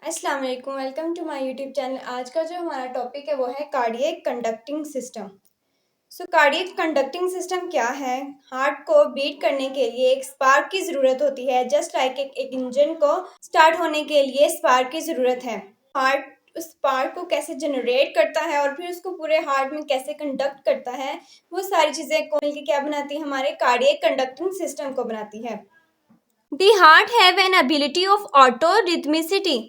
अस्सलाम वालेकुम, welcome to my YouTube channel. आज का जो हमारा टॉपिक है वो है cardiac conducting system. Cardiac conducting system क्या है? हार्ट को बीट करने के लिए एक स्पार्क की ज़रूरत होती है। जस्ट लाइक एक इंजन को स्टार्ट होने के लिए स्पार्क की ज़रूरत है। हार्ट उस स्पार्क को कैसे जनरेट करता है और फिर उसको पूरे हार्ट में कैसे कंडक्ट करता है, वो सारी चीज़ें को मिलकर क्या बनाती है, हमारे कार्डियक कंडक्टिंग सिस्टम को बनाती है। The heart have an ability of auto rhythmicity.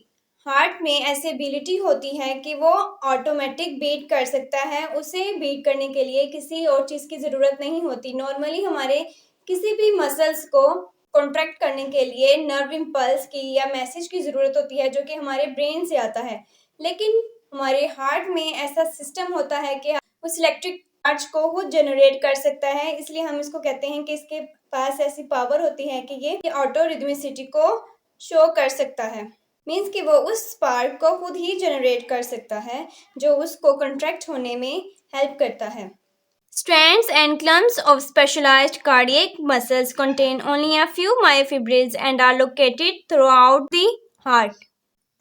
Heart में ऐसी एबिलिटी होती है कि वो ऑटोमेटिक बीट कर सकता है। उसे बीट करने के लिए किसी और चीज़ की ज़रूरत नहीं होती। नॉर्मली हमारे किसी भी मसल्स को कॉन्ट्रैक्ट करने के लिए नर्व इम्पल्स की या मैसेज की ज़रूरत होती है, जो कि हमारे ब्रेन से आता है। लेकिन हमारे हार्ट में ऐसा सिस्टम होता है कि उस इलेक्ट्रिक चार्ज को खुद जनरेट कर सकता है। इसलिए हम इसको कहते हैं कि इसके पास ऐसी पावर होती है कि ये ऑटो रिदमिसिटी को शो कर सकता है। मीन्स कि वो उस स्पार्क को खुद ही जनरेट कर सकता है, जो उसको कंट्रैक्ट होने में हेल्प करता है। Strands and clumps of specialized cardiac muscles contain only a few myofibrils and are located throughout the heart.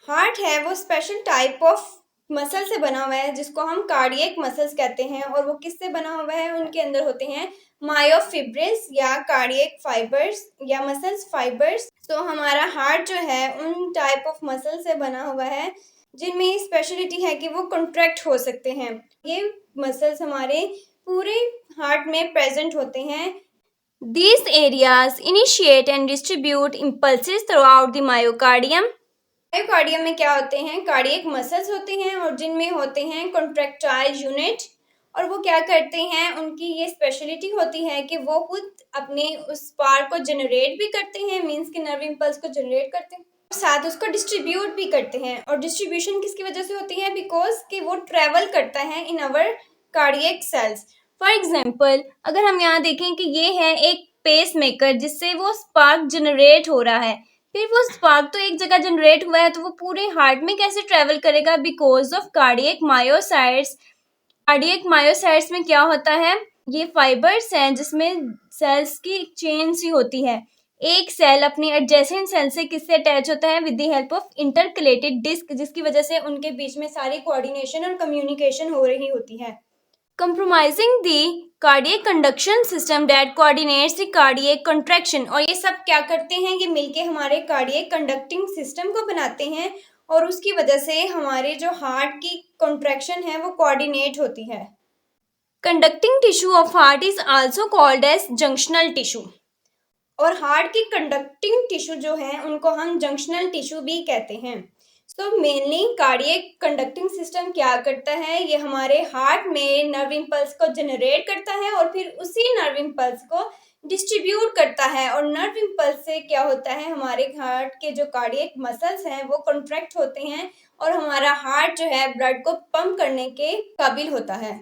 Heart है वो स्पेशल टाइप ऑफ मसल से बना हुआ है जिसको हम कार्डियक मसल्स कहते हैं। और वो किससे बना हुआ है? उनके अंदर होते हैं मायोफिब्रिल्स या कार्डियक फाइबर्स या मसल्स फाइबर्स। तो हमारा हार्ट जो है उन टाइप ऑफ मसल से बना हुआ है जिनमें स्पेशलिटी है कि वो कॉन्ट्रैक्ट हो सकते हैं। ये मसल्स हमारे पूरे हार्ट में प्रेजेंट होते हैं। These areas initiate and distribute impulses throughout the myocardium. Myocardium में क्या होते हैं? कार्डियक मसल्स होते हैं और जिनमें होते हैं कॉन्ट्रैक्टाइल यूनिट। और वो क्या करते हैं? उनकी ये स्पेशलिटी होती है कि वो खुद अपने उस स्पार्क को जनरेट भी करते हैं, मीन्स कि नर्व इम्पल्स को जनरेट करते हैं, साथ उसको डिस्ट्रीब्यूट भी करते हैं। और डिस्ट्रीब्यूशन किसकी वजह से होती है? बिकॉज कि वो ट्रेवल करता है इन अवर कार्डियक सेल्स। फॉर एग्जाम्पल, अगर हम यहाँ देखें कि ये है एक पेस मेकर जिससे वो स्पार्क जनरेट हो रहा है। फिर वो स्पार्क तो एक जगह जनरेट हुआ है, तो वो पूरे हार्ट में कैसे ट्रेवल करेगा? Because of cardiac myocytes. Cardiac myocytes में क्या होता है? ये फाइबर्स हैं जिसमें सेल्स की चेन सी होती है। एक सेल अपने एडजेसेंट सेल से किससे अटैच होता है? With the help of intercalated disc, जिसकी वजह से उनके बीच में सारी कोऑर्डिनेशन और कम्युनिकेशन हो रही होती है। Compromising the cardiac conduction system that coordinates the cardiac contraction। और ये सब क्या करते हैं? ये मिलके हमारे कार्डियक कंडक्टिंग सिस्टम को बनाते हैं और उसकी वजह से हमारे जो हार्ट की कॉन्ट्रैक्शन है वो कोऑर्डिनेट होती है। Conducting tissue of heart is also called as junctional tissue. और हार्ट की कंडक्टिंग टिश्यू जो है उनको हम जंक्शनल टिश्यू भी कहते हैं। मेनली कार्डियक कंडक्टिंग सिस्टम क्या करता है? ये हमारे हार्ट में नर्व इम्पल्स को जनरेट करता है और फिर उसी नर्व इम्पल्स को डिस्ट्रीब्यूट करता है। और नर्व इम्पल्स से क्या होता है? हमारे हार्ट के जो कार्डियक मसल्स हैं वो कॉन्ट्रैक्ट होते हैं और हमारा हार्ट जो है ब्लड को पंप करने के काबिल होता है।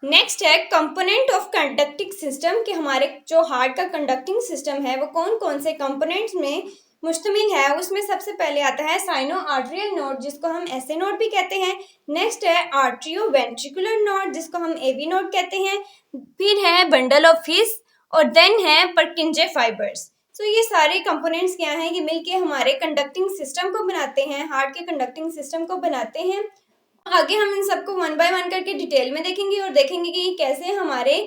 नेक्स्ट है कंपोनेंट ऑफ कंडक्टिंग सिस्टम, कि हमारे जो हार्ट का कंडक्टिंग सिस्टम है वो कौन कौन से कंपोनेंट्स में मुश्तमिल है। उसमें सबसे पहले आता है साइनो आर्टरियल नोड, जिसको हम एसए नोड भी कहते हैं। नेक्स्ट है आर्ट्रियो वेंट्रिकुलर नोड, जिसको हम एवी नोड कहते हैं। फिर है बंडल ऑफ हिस और देन है परकिंजे फाइबर्स। ये सारे कंपोनेंट्स क्या हैं? ये मिलके हमारे कंडक्टिंग सिस्टम को बनाते हैं, हार्ट के कंडक्टिंग सिस्टम को बनाते हैं। आगे हम इन सबको वन बाय वन करके डिटेल में देखेंगे और देखेंगे कि कैसे हमारे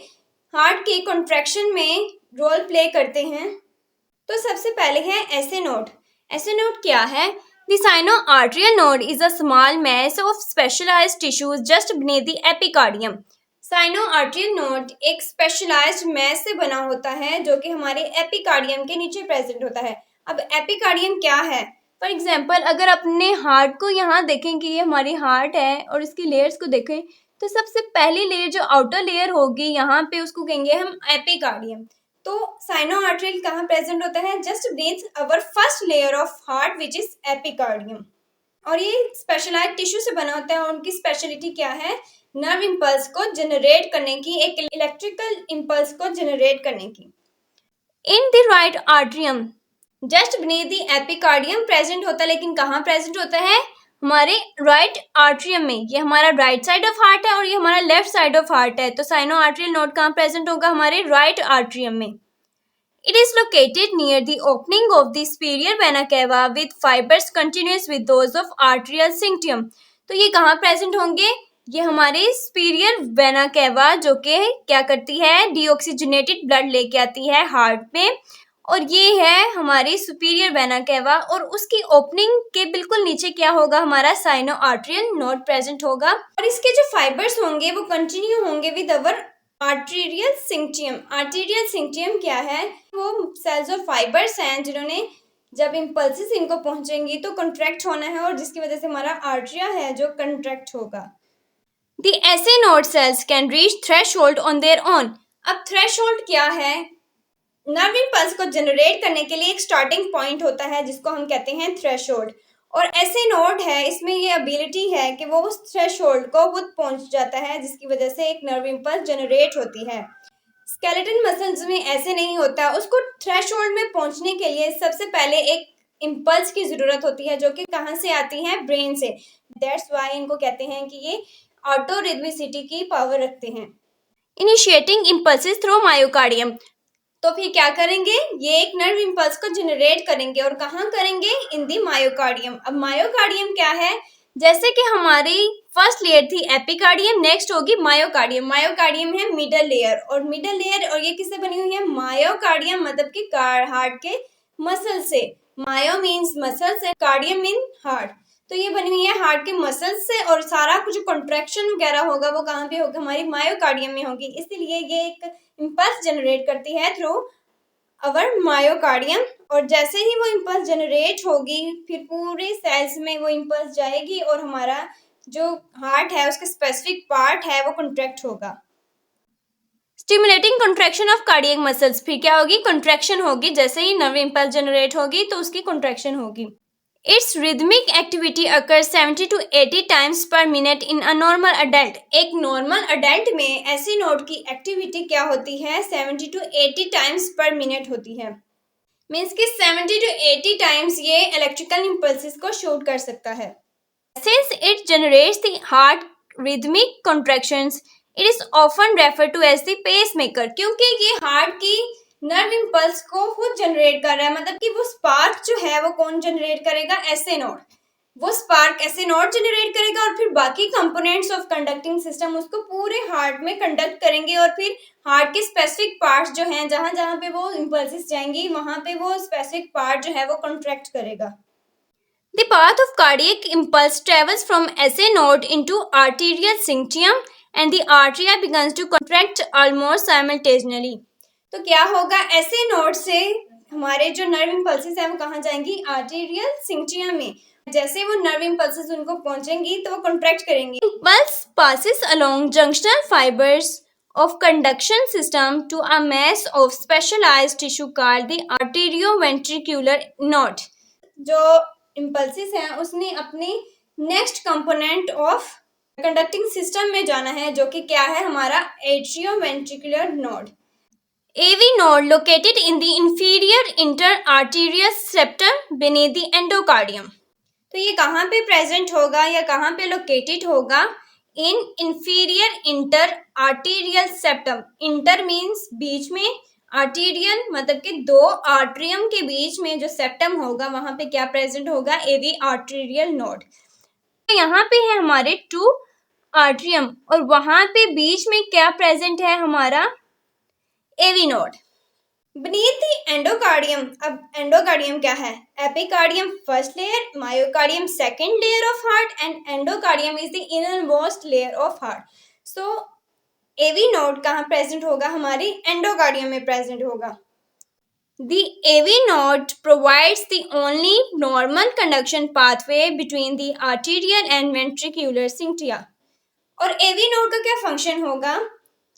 हार्ट के कॉन्ट्रैक्शन में रोल प्ले करते हैं। सबसे पहले है एसए नोड। एसए नोड क्या है? The sinoarterial node is a small mass of specialized tissues just beneath the epicardium। Sinoatrial node एक स्पेशलाइज्ड मैस से बना होता है जो कि हमारे एपिकार्डियम के नीचे प्रेजेंट होता है। अब एपिकार्डियम क्या है? फॉर एग्जाम्पल, अगर अपने हार्ट को यहाँ देखें कि ये हमारी हार्ट है और इसकी लेयर्स को देखें, तो सबसे पहली लेयर जो आउटर लेयर होगी यहाँ पे, उसको कहेंगे हम एपिकार्डियम। तो साइनोआर्टरियल कहाँ प्रेजेंट होता है? Just beneath our first layer of heart which is epicardium. और ये स्पेशलाइज्ड टिश्यू से बना होता है और उनकी स्पेशलिटी क्या है? नर्व इम्पल्स को जनरेट करने की, एक इलेक्ट्रिकल इम्पल्स को जनरेट करने की। In the right atrium just beneath the epicardium present होता है, लेकिन कहाँ प्रेजेंट होता है? हमारे राइट आर्ट्रियम में। ये हमारा राइट साइड ऑफ हार्ट है और ये हमारा लेफ्ट साइड ऑफ हार्ट है। तो साइनो आर्टरियल नोड कहाँ प्रेजेंट होगा? हमारे राइट आर्ट्रियम में। It is located near the opening of the superior vena cava with fibers continuous with those of arterial sanctum. तो ये कहाँ प्रेजेंट होंगे? ये हमारे superior vena cava जो कि क्या करती है, डीऑक्सीजनेटेड ब्लड लेके आती है हार्ट में, और ये है हमारी सुपीरियर वेना केवा, और उसकी ओपनिंग के बिल्कुल नीचे क्या होगा, हमारा साइनो आर्टरियल नोड प्रेजेंट होगा, और इसके जो फाइबर्स होंगे वो कंटिन्यू होंगे विद अवर आर्टेरियल सिंक्टियम. आर्टेरियल सिंक्टियम क्या है? वो सेल्स और फाइबर्स हैं जिन्होंने जब इम्पल्सिस इनको पहुंचेंगी तो कंट्रैक्ट होना है, और जिसकी वजह से हमारा आर्टरिया है जो कंट्रैक्ट होगा. The SA node cells can reach threshold on their own. अब थ्रेशोल्ड क्या है? नर्व इम्पल्स को जनरेट करने के लिए एक स्टार्टिंग पॉइंट होता है जिसको हम कहते हैं थ्रेशोल्ड, और ऐसे नोड है इसमें ये एबिलिटी है कि वो उस थ्रेशोल्ड को खुद पहुंच जाता है, जिसकी वजह से एक नर्व इम्पल्स जनरेट होती है. स्केलेटन मसल्स में ऐसे नहीं होता, उसको थ्रेशोल्ड में पहुंचने के लिए सबसे पहले एक इम्पल्स की जरूरत होती है जो कि कहाँ से आती है? ब्रेन से. दैट्स वाई इनको कहते हैं कि ये ऑटोरिदमिसिटी की पावर रखते हैं. Initiating impulses through myocardium. तो फिर क्या करेंगे? ये एक नर्व इम्पल्स को जनरेट करेंगे, और कहाँ करेंगे? इन दी मायोकार्डियम. अब मायोकार्डियम क्या है? जैसे कि हमारी फर्स्ट लेयर थी एपिकार्डियम, नेक्स्ट होगी मायोकार्डियम. मायोकार्डियम है मिडल लेयर, और मिडल लेयर, और ये किससे बनी हुई है? मायोकार्डियम मतलब कि हार्ट के मसल से. मायो मीन्स मसल से, कार्डियम मीन हार्ट. तो ये बनी हुई है हार्ट के मसल्स से, और सारा कुछ कंट्रैक्शन वगैरह होगा वो कहाँ पे होगा? हमारी मायोकार्डियम में होगी. इसलिए ये एक इम्पल्स जनरेट करती है थ्रू अवर मायोकार्डियम, और जैसे ही वो इम्पल्स जनरेट होगी फिर पूरे सेल्स में वो इम्पल्स जाएगी, और हमारा जो हार्ट है उसके स्पेसिफिक पार्ट है वो कंट्रैक्ट होगा. Stimulating contraction of cardiac muscles. फिर क्या होगी? कंट्रैक्शन होगी. जैसे ही नर्व इम्पल्स जनरेट होगी तो उसकी कंट्रैक्शन होगी. Its rhythmic activity occurs 70 to 80 times per minute in a normal adult. एक नॉर्मल अडल्ट में ऐसी नोड की एक्टिविटी क्या होती है? 70 to 80 times per minute होती है. मीन्स कि 70 to 80 times ये इलेक्ट्रिकल इम्पल्सिस को शूट कर सकता है. Since it generates the heart rhythmic contractions, it is often referred to as the pacemaker. क्योंकि ये हार्ट की नर्व इम्पल्स को खुद जनरेट कर रहा है, मतलब कि वो स्पार्क जो है वो कौन जनरेट करेगा? ऐसे नोड. वो स्पार्क ऐसे नोड जनरेट करेगा, और फिर बाकी कंपोनेंट्स ऑफ कंडक्टिंग सिस्टम उसको पूरे हार्ट में कंडक्ट करेंगे, और फिर हार्ट के स्पेसिफिक पार्ट्स जो हैं जहां जहां पे वो इम्पल्सिस जाएंगी वहां पे वो स्पेसिफिक पार्ट जो है वो कंट्रैक्ट करेगा. The path of cardiac impulse travels from SA node into arterial sanctum, and the artery begins to contract almost simultaneously. तो क्या होगा? ऐसे नोड से हमारे जो नर्व इम्पल्सिस है वो कहाँ जाएंगी? आर्टेरियल सिंक्टियम में. जैसे वो नर्व इम्पल्सिस उनको पहुंचेंगी तो वो कॉन्ट्रैक्ट करेंगी. Impulse passes along junctional fibres of conduction system to a mass of specialized tissue called the arterioventricular node. जो इम्पल्सिस हैं उसने अपनी next component of conducting system में जाना है जो कि क्या है? हमारा atrioventricular node. AV node located in the inferior interarterial septum beneath the endocardium. तो ये कहाँ पे प्रेजेंट होगा या कहाँ पे लोकेटेड होगा? In inferior inter arterial septum. Inter means बीच में, आर्टीरियल मतलब कि दो आर्ट्रियम के बीच में जो सेप्टम होगा वहां पे क्या प्रेजेंट होगा? एवी आर्टीरियल नोड. तो यहाँ पे है हमारे टू आर्ट्रियम, और वहां पे बीच में क्या प्रेजेंट है? हमारा AV node. Beneath the endocardium. अब एंडोकार्डियम क्या है? Epicardium first layer, myocardium second layer of heart, and endocardium is the innermost layer of heart. So AV node कहाँ प्रेजेंट होगा? हमारी एंडोकार्डियम में प्रेजेंट होगा. The AV node provides the only normal conduction pathway between the arterial and ventricular cinctia. और AV node का क्या function होगा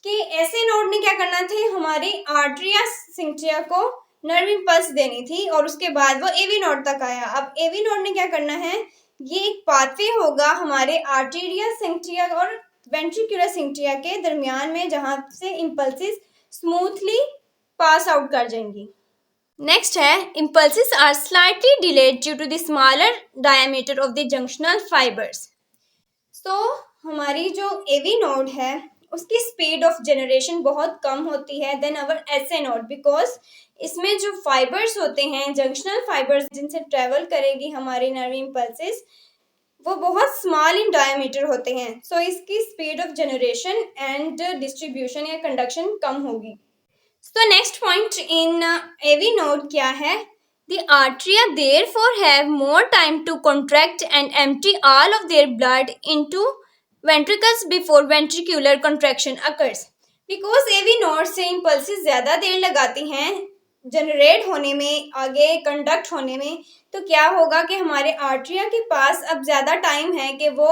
कि ऐसे नोड ने क्या करना था? हमारी आर्टरिया सिंक्टिया को नर्व इम्पल्स देनी थी, और उसके बाद वो एवी नोड तक आया. अब एवी नोड ने क्या करना है? ये एक पाथवे होगा हमारे आर्टेरिया सिंक्टिया और वेंट्रिकुलर सिंक्टिया के दरमियान में, जहां से इम्पल्सिस स्मूथली पास आउट कर जाएंगी. नेक्स्ट है impulses are slightly delayed due to the smaller diameter of the junctional fibres. तो हमारी जो एवी नोड है उसकी स्पीड ऑफ जनरेशन बहुत कम होती है then our SA node, because इसमें जो फाइबर्स होते हैं, जंक्शनल फाइबर्स जिनसे ट्रेवल करेगी हमारी नर्व इम्पल्सेस, वो बहुत स्मॉल इन डायमीटर होते हैं। सो इसकी speed of generation and distribution या कंडक्शन कम होगी। So next point in AV node क्या है? The arteria therefore have more time to contract and empty all of their blood into ventricles before ventricular contraction occurs. Because AV node से impulses ज़्यादा देर लगाती हैं generate होने में, आगे conduct होने में, तो क्या होगा कि हमारे आर्ट्रिया के पास अब ज़्यादा टाइम है कि वो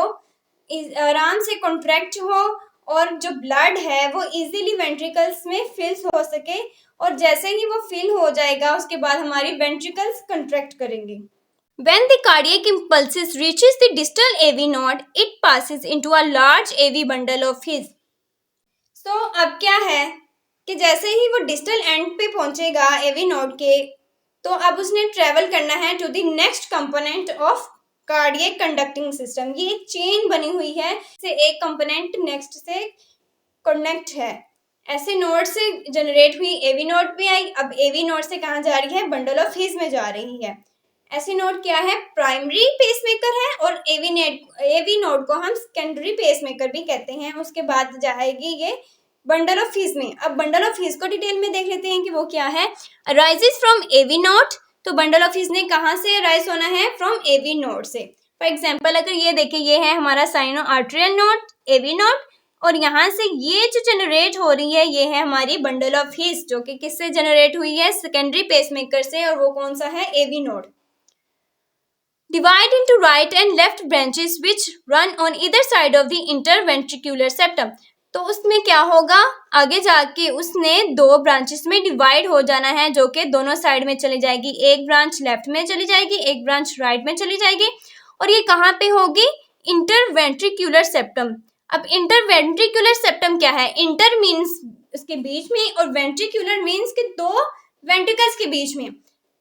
आराम से कॉन्ट्रैक्ट हो और जो ब्लड है वो इजीली वेंट्रिकल्स में फिल हो सके, और जैसे ही वो फिल हो जाएगा उसके बाद हमारी वेंट्रिकल्स कंट्रैक्ट करेंगे। When the cardiac impulses reaches the distal AV node, it passes into a large AV bundle of his. So अब क्या है कि जैसे ही वो डिस्टल एंड पे पहुंचेगा AV नोड के, तो अब उसने ट्रेवल करना है to the next component of cardiac conducting system. ये एक चेन बनी हुई है, से एक कंपोनेंट नेक्स्ट से कनेक्ट है। ऐसे नोड से जनरेट हुई एवी नोड भी आई, अब एवी नोड से कहाँ जा रही है? बंडल ऑफ हिज में जा रही है। ऐसे नोड क्या है? प्राइमरी पेसमेकर है, और एवी नोड को हम सेकेंडरी पेसमेकर भी कहते हैं। उसके बाद जाएगी ये बंडल ऑफ हिज में। अब बंडल ऑफ हिज को डिटेल में देख लेते हैं कि वो क्या है। अराइजेस फ्रॉम एवी नोड, तो बंडल ऑफ हिज ने कहाँ से अराइज होना है? फ्रॉम एवी नोड से। फॉर एग्जाम्पल अगर ये देखें, ये है हमारा sino arterial node, AV node, और यहाँ से ये जो जनरेट हो रही है ये है हमारी बंडल ऑफ हिज, जो कि किससे जनरेट हुई है? सेकेंडरी पेसमेकर से, और वो कौन सा है? AV node. Divide into right and left branches which run on either side of the interventricular septum. तो उसमें क्या होगा? आगे जाके उसने दो ब्रांचेस में डिवाइड हो जाना है, जो कि दोनों साइड में चली जाएगी। एक ब्रांच लेफ्ट में चली जाएगी, एक ब्रांच राइट में चली जाएगी, और ये कहाँ पे होगी? Interventricular septum. अब इंटरवेंट्रिकुलर सेप्टम क्या है? इंटर मीन्स उसके बीच में, और वेंट्रिकुलर मीन्स कि दो वेंट्रिकल्स के बीच में।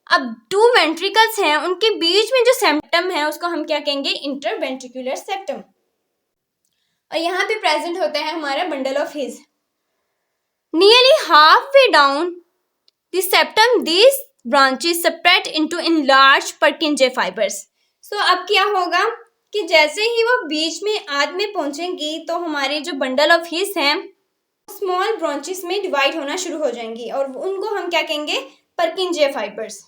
अब टू वेंट्रिकल्स हैं, उनके बीच में जो सेप्टम है उसको हम क्या कहेंगे? Interventricular septum. और यहाँ पे प्रेजेंट होता है हमारा bundle of His. Nearly half way down the septum these branches separate into enlarge Purkinje fibres. So अब क्या होगा कि जैसे ही वो बीच में आध में पहुंचेंगी तो हमारे जो बंडल ऑफ हिज हैं स्मॉल ब्रांचेस में डिवाइड होना शुरू हो जाएंगी, और उनको हम क्या कहेंगे? पर्किंजे फाइबर्स।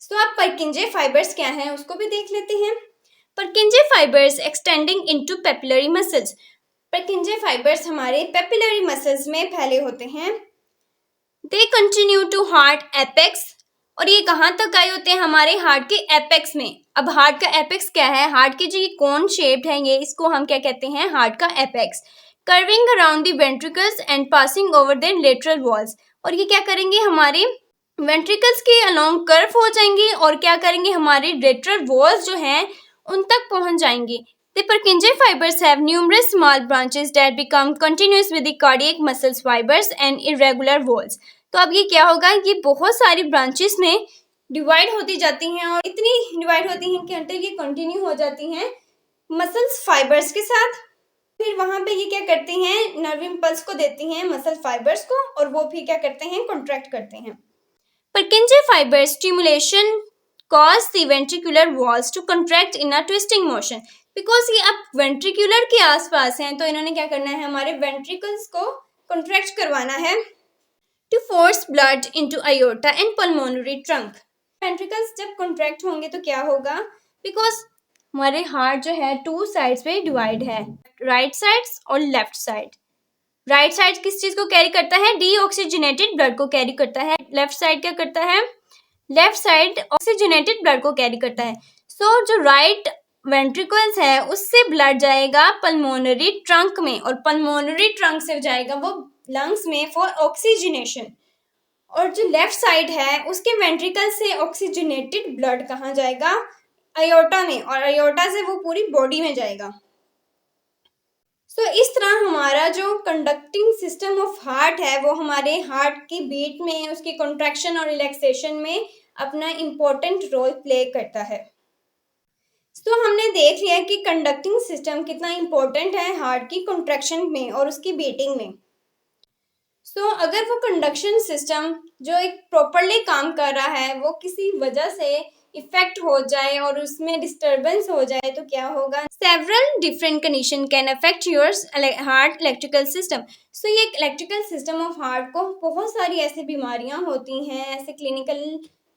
सो अब पर्किंजे फाइबर्स क्या हैं उसको भी देख लेते हैं। Purkinje fibres extending into papillary muscles. Purkinje fibres हमारे पेपिलरी मसल्स में फैले होते हैं। They continue to heart apex, और ये कहाँ तक आए होते हैं? हमारे हार्ट के एपेक्स में। अब हार्ट का एपेक्स क्या है? हार्ट की जो ये कोन शेप्ड है, ये इसको हम क्या कहते हैं? हार्ट का apex. Curving around the ventricles and passing over their lateral walls, और ये क्या करेंगे? हमारे वेंट्रिकल्स के अलोंग कर्व हो जाएंगी, और क्या करेंगे? हमारे लेटरल वॉल्स जो हैं उन तक पहुंच जाएंगे। The Purkinje fibers have numerous small branches that become continuous with the cardiac muscles fibers and irregular walls. तो अब ये क्या होगा? ये बहुत सारी ब्रांचेस में डिवाइड होती जाती हैं, और इतनी डिवाइड होती हैं कि अंटिल ये कंटिन्यू हो जाती हैं मसल्स फाइबर्स के साथ। फिर वहां पे ये क्या करती हैं? नर्व इम्पल्स को देती हैं मसल फाइबर्स को, और वो भी क्या करते हैं? कॉन्ट्रैक्ट करते हैं। Purkinje fiber stimulation cause the ventricular walls to contract in a twisting motion. Because ये अब वेंट्रिकुलर के आसपास हैं, तो इन्होंने क्या करना है? हमारे वेंट्रिकल्स को कॉन्ट्रैक्ट करवाना है to force blood into aorta and pulmonary trunk. Ventricles जब कॉन्ट्रैक्ट होंगे तो क्या होगा? बिकॉज हमारे हार्ट जो है टू साइड्स पे डिवाइड है, राइट साइड्स और लेफ्ट साइड। राइट साइड किस चीज को कैरी करता है? डीऑक्सीजनेटेड ब्लड को कैरी करता है। लेफ्ट साइड क्या करता है? लेफ्ट साइड ऑक्सीजनेटेड ब्लड को कैरी करता है। सो जो राइट वेंट्रिकल्स है उससे ब्लड जाएगा पल्मोनरी ट्रंक में, और पल्मोनरी ट्रंक से जाएगा वो लंग्स में फॉर ऑक्सीजनेशन। और जो लेफ्ट साइड है उसके वेंट्रिकल से ऑक्सीजनेटेड ब्लड कहाँ जाएगा? अयोर्टा में, और अयोर्टा से वो पूरी बॉडी में जाएगा। सो इस तरह हमारा जो कंडक्टिंग सिस्टम ऑफ हार्ट है वो हमारे हार्ट की बीट में, उसकी कॉन्ट्रैक्शन और रिलैक्सेशन में अपना इम्पोर्टेंट रोल प्ले करता है। तो हमने हमने देख लिया कि कंडक्टिंग सिस्टम कितना इम्पोर्टेंट है हार्ट की कॉन्ट्रैक्शन में और उसकी बीटिंग में। अगर वो कंडक्शन सिस्टम जो एक प्रॉपरली काम कर रहा है वो किसी वजह से इफेक्ट हो जाए और उसमें डिस्टरबेंस हो जाए तो क्या होगा? Several different condition can affect your heart electrical system. ये इलेक्ट्रिकल सिस्टम ऑफ हार्ट को बहुत सारी ऐसी बीमारियां होती हैं, ऐसे क्लिनिकल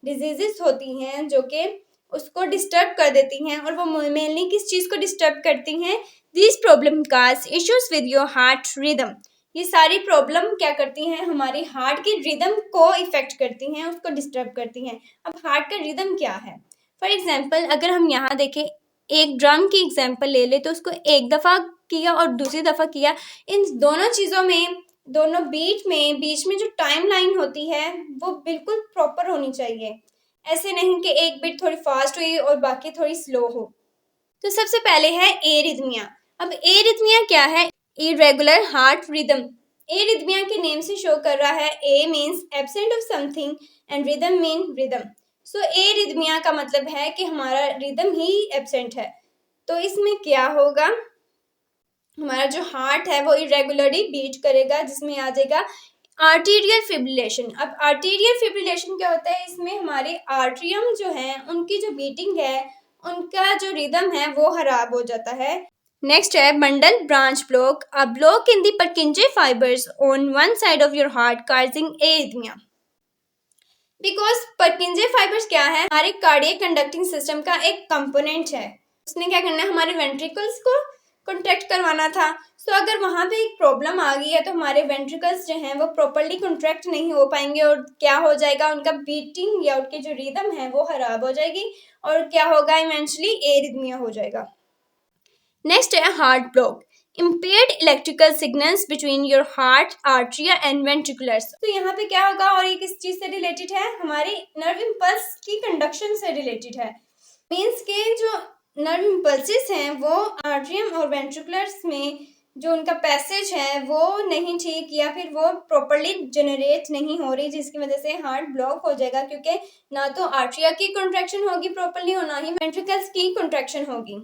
डिजीजेस होती हैं जो कि उसको डिस्टर्ब कर देती हैं। और वो मेनली किस चीज़ को डिस्टर्ब करती हैं? This problem cause issues with your heart rhythm. ये सारी प्रॉब्लम क्या करती हैं? हमारी हार्ट की रिदम को इफेक्ट करती हैं, उसको डिस्टर्ब करती हैं। अब हार्ट का रिदम क्या है? फॉर एग्जाम्पल अगर हम यहाँ देखें, एक ड्रम की एग्जाम्पल ले ले तो उसको एक दफ़ा किया और दूसरी दफ़ा किया, इन दोनों चीज़ों में, दोनों बीट में बीच में जो टाइम लाइन होती है वो बिल्कुल प्रॉपर होनी चाहिए। ऐसे नहीं कि एक बीट थोड़ी फास्ट हुई और बाकी थोड़ी स्लो हो। तो सबसे पहले है एरिथमिया। अब एरिथमिया क्या है? Irregular heart rhythm. एरिथमिया के नेम से शो कर रहा है, a means absent of something and rhythm mean rhythm. Arrhythmia का मतलब है कि हमारा रिदम ही एब्सेंट है। तो इसमें क्या होगा? हमारा जो हार्ट है वो इरेगुलरली बीट करेगा, जिसमें आ जाएगा आर्टीरियल फिब्रिलेशन। अब आर्टीरियल फिब्रिलेशन क्या होता है? इसमें हमारे आर्ट्रियम जो है उनकी जो बीटिंग है, उनका जो रिदम है वो खराब हो जाता है। नेक्स्ट है bundle branch block. A block in the परकिंजे fibres on one side of your heart causing arrhythmia. Because परकिंजे fibres क्या है? हमारे कार्डियक कंडक्टिंग सिस्टम का एक कंपोनेंट है। उसने क्या करना है? हमारे वेंट्रिकल्स को कॉन्ट्रैक्ट करवाना था। अगर वहाँ पे एक प्रॉब्लम आ गई है तो हमारे वेंट्रिकल्स जो हैं वो प्रॉपरली कॉन्ट्रैक्ट नहीं हो पाएंगे और क्या हो जाएगा? उनका बीटिंग या उनकी जो रिदम है वो खराब हो जाएगी और क्या होगा? इवेंचुअली एरिथमिया हो जाएगा। नेक्स्ट है heart block. impaired electrical signals between your heart arteria and ventriculars। यहाँ पे क्या होगा और ये किस चीज से रिलेटेड है? हमारी नर्व इम्पल्स की कंडक्शन से रिलेटेड है। मीन्स के जो नर्व इम्पल्सेस हैं वो आर्ट्रियम और वेंट्रिकुलर्स में जो उनका पैसेज है वो नहीं ठीक, या फिर वो प्रॉपरली जनरेट नहीं हो रही, जिसकी वजह से हार्ट ब्लॉक हो जाएगा, क्योंकि ना तो आर्ट्रिया की कॉन्ट्रैक्शन होगी प्रॉपरली और ना ही वेंट्रिकल्स की कॉन्ट्रैक्शन होगी।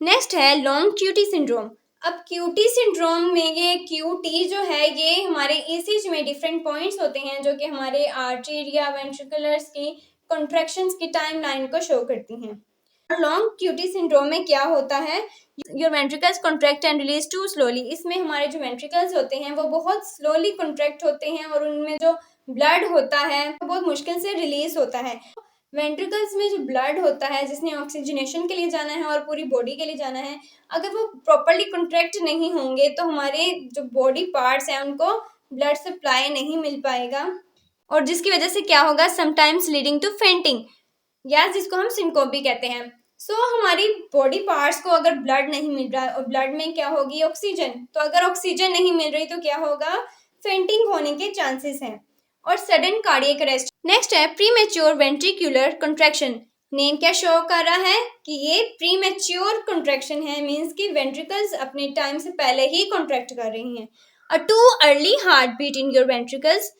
नेक्स्ट है लॉन्ग क्यूटी सिंड्रोम। अब क्यूटी सिंड्रोम में ये क्यूटी जो है ये हमारे ईसीजी में डिफरेंट पॉइंट्स होते हैं जो कि हमारे आर्टेरिया वेंट्रिकुलर्स की कॉन्ट्रैक्शंस की टाइम लाइन को शो करती हैं। लॉन्ग क्यूटी सिंड्रोम में क्या होता है? Your ventricles contract and release too slowly. इसमें हमारे जो वेंट्रिकल्स होते हैं वो बहुत स्लोली कॉन्ट्रैक्ट होते हैं और उनमें जो ब्लड होता है वो बहुत मुश्किल से रिलीज होता है। वेंट्रिकल्स में जो ब्लड होता है जिसने ऑक्सीजनेशन के लिए जाना है और पूरी बॉडी के लिए जाना है, अगर वो प्रॉपरली कॉन्ट्रैक्ट नहीं होंगे तो हमारे जो बॉडी पार्ट्स हैं उनको ब्लड सप्लाई नहीं मिल पाएगा और जिसकी वजह से क्या होगा? समटाइम्स लीडिंग टू फेंटिंग, या जिसको हम सिंकोप भी कहते हैं। हमारी बॉडी पार्ट्स को अगर ब्लड नहीं मिल रहा और ब्लड में क्या होगी? ऑक्सीजन। तो अगर ऑक्सीजन नहीं मिल रही तो क्या होगा? फेंटिंग होने के चांसेस हैं और सडन कार्डियक अरेस्ट। नेक्स्ट है प्रीमेच्योर वेंट्रिकुलर कॉन्ट्रैक्शन। नेम क्या शो कर रहा है कि ये प्रीमेच्योर कॉन्ट्रैक्शन है, मींस कि वेंट्रिकल्स अपने टाइम से पहले ही कॉन्ट्रैक्ट कर रही हैं। A too early heart beat in your ventricles.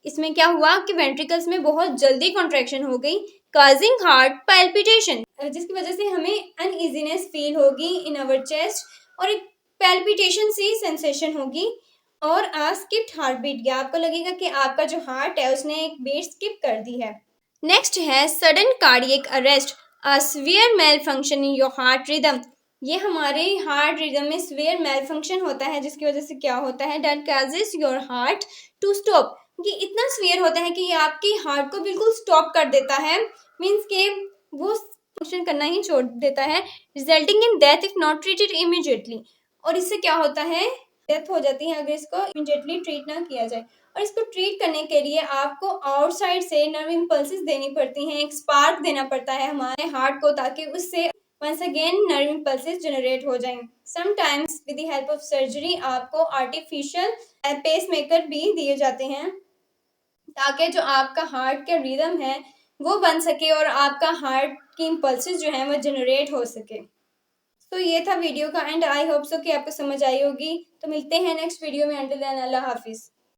इसमें क्या हुआ कि वेंट्रिकल्स में बहुत जल्दी कॉन्ट्रैक्शन हो गई, काजिंग हार्ट पैल्पिटेशन, जिसकी वजह से हमें अनइजीनेस फील होगी इन अवर चेस्ट और एक पैल्पिटेशन सी सेंसेशन होगी और स्किप्ड हार्ट बीट, या आपको लगेगा कि आपका जो हार्ट है उसने एक बीट स्किप कर दी है। नेक्स्ट है sudden cardiac arrest. A severe malfunction in your heart rhythm. ये हमारे हार्ट रिदम में सीवियर मेल फंक्शन होता है जिसकी वजह से क्या होता है? That causes your heart to stop. ये इतना सीवियर होता है कि ये आपकी हार्ट को बिल्कुल स्टॉप कर देता है, मीन्स के वो फंक्शन करना ही छोड़ देता है, resulting in death if not treated immediately. और इससे क्या होता है? डेथ हो जाती है अगर इसको इमीडिएटली ट्रीट ना किया जाए। और इसको ट्रीट करने के लिए आपको आउटसाइड से नर्व इम्पल्सेस देनी पड़ती हैं, एक स्पार्क देना पड़ता है हमारे हार्ट को ताकि उससे once again nerve impulses generate हो जाएं। Sometimes with the help of surgery आपको आर्टिफिशियल पेसमेकर भी दिए जाते हैं ताकि जो आपका हार्ट का रिदम है वो बन सके और आपका हार्ट की इम्पल्सेस जो हैं वो जनरेट हो सके। ये था वीडियो का एंड आई होप सो कि आपको समझ आई होगी। तो मिलते हैं नेक्स्ट वीडियो में। अंटिल देन अल्लाह हाफिज़।